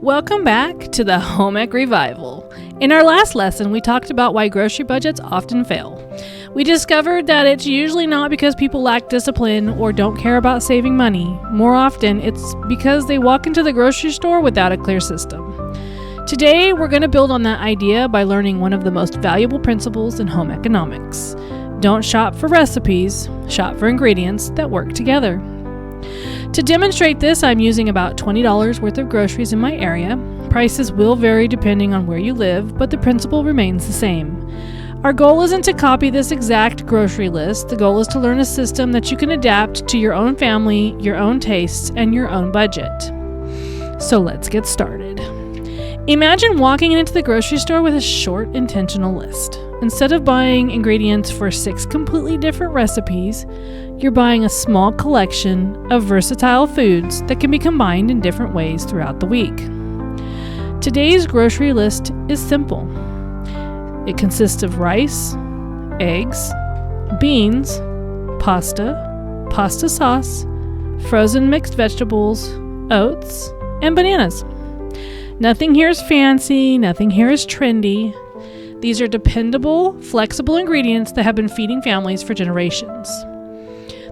Welcome back to the Home Ec Revival. In our last lesson, we talked about why grocery budgets often fail. We discovered that it's usually not because people lack discipline or don't care about saving money. More often, it's because they walk into the grocery store without a clear system. Today, we're going to build on that idea by learning one of the most valuable principles in home economics. Don't shop for recipes, shop for ingredients that work together. To demonstrate this, I'm using about $20 worth of groceries in my area. Prices will vary depending on where you live, but the principle remains the same. Our goal isn't to copy this exact grocery list. The goal is to learn a system that you can adapt to your own family, your own tastes, and your own budget. So let's get started. Imagine walking into the grocery store with a short, intentional list. Instead of buying ingredients for 6 completely different recipes, you're buying a small collection of versatile foods that can be combined in different ways throughout the week. Today's grocery list is simple. It consists of rice, eggs, beans, pasta sauce, frozen mixed vegetables, oats, and bananas. Nothing here is fancy, nothing here is trendy. These are dependable, flexible ingredients that have been feeding families for generations.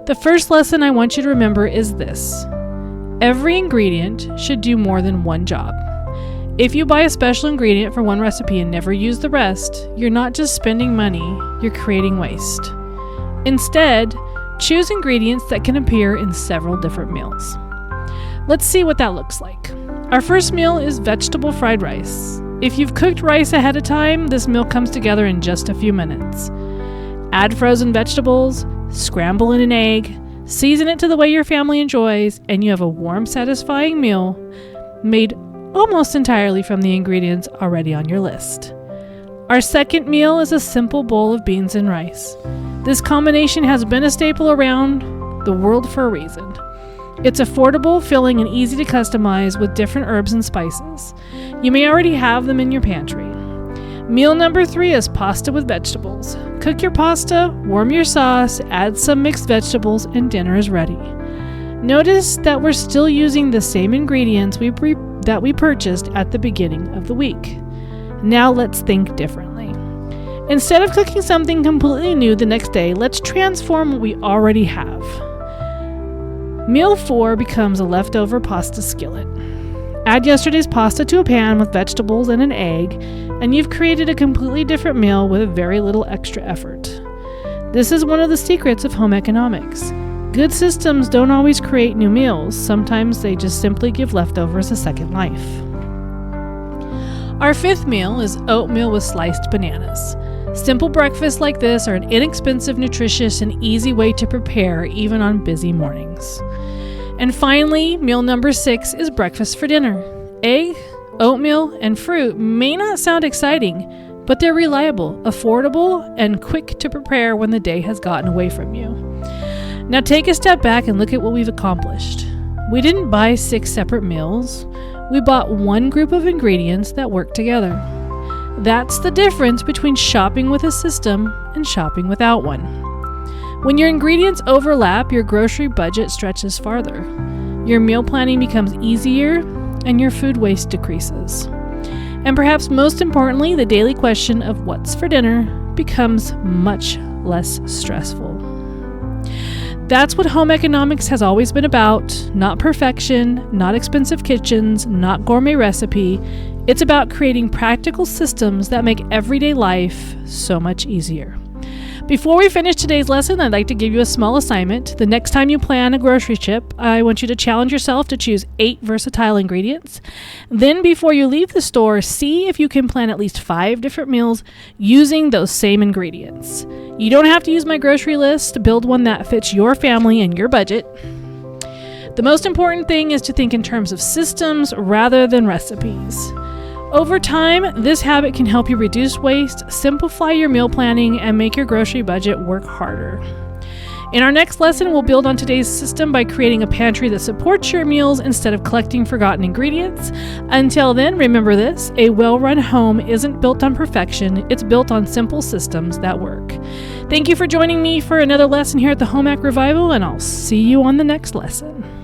The first lesson I want you to remember is this. Every ingredient should do more than one job. If you buy a special ingredient for one recipe and never use the rest, you're not just spending money, you're creating waste. Instead, choose ingredients that can appear in several different meals. Let's see what that looks like. Our first meal is vegetable fried rice. If you've cooked rice ahead of time, this meal comes together in just a few minutes. Add frozen vegetables, scramble in an egg, season it to the way your family enjoys, and you have a warm, satisfying meal made almost entirely from the ingredients already on your list. Our second meal is a simple bowl of beans and rice. This combination has been a staple around the world for a reason. It's affordable, filling, and easy to customize with different herbs and spices. You may already have them in your pantry. Meal number 3 is pasta with vegetables. Cook your pasta, warm your sauce, add some mixed vegetables, and dinner is ready. Notice that we're still using the same ingredients that we purchased at the beginning of the week. Now let's think differently. Instead of cooking something completely new the next day, let's transform what we already have. Meal 4 becomes a leftover pasta skillet. Add yesterday's pasta to a pan with vegetables and an egg, and you've created a completely different meal with very little extra effort. This is one of the secrets of home economics. Good systems don't always create new meals. Sometimes they just simply give leftovers a second life. Our 5th meal is oatmeal with sliced bananas. Simple breakfasts like this are an inexpensive, nutritious, and easy way to prepare even on busy mornings. And finally, meal number 6 is breakfast for dinner. Egg, oatmeal, and fruit may not sound exciting, but they're reliable, affordable, and quick to prepare when the day has gotten away from you. Now take a step back and look at what we've accomplished. We didn't buy 6 separate meals. We bought one group of ingredients that work together. That's the difference between shopping with a system and shopping without one. When your ingredients overlap, your grocery budget stretches farther. Your meal planning becomes easier and your food waste decreases. And perhaps most importantly, the daily question of what's for dinner becomes much less stressful. That's what home economics has always been about. Not perfection, not expensive kitchens, not gourmet recipe. It's about creating practical systems that make everyday life so much easier. Before we finish today's lesson, I'd like to give you a small assignment. The next time you plan a grocery trip, I want you to challenge yourself to choose 8 versatile ingredients. Then before you leave the store, see if you can plan at least 5 different meals using those same ingredients. You don't have to use my grocery list to build one that fits your family and your budget. The most important thing is to think in terms of systems rather than recipes. Over time, this habit can help you reduce waste, simplify your meal planning, and make your grocery budget work harder. In our next lesson, we'll build on today's system by creating a pantry that supports your meals instead of collecting forgotten ingredients. Until then, remember this: a well-run home isn't built on perfection, it's built on simple systems that work. Thank you for joining me for another lesson here at the Home Ec Revival, and I'll see you on the next lesson.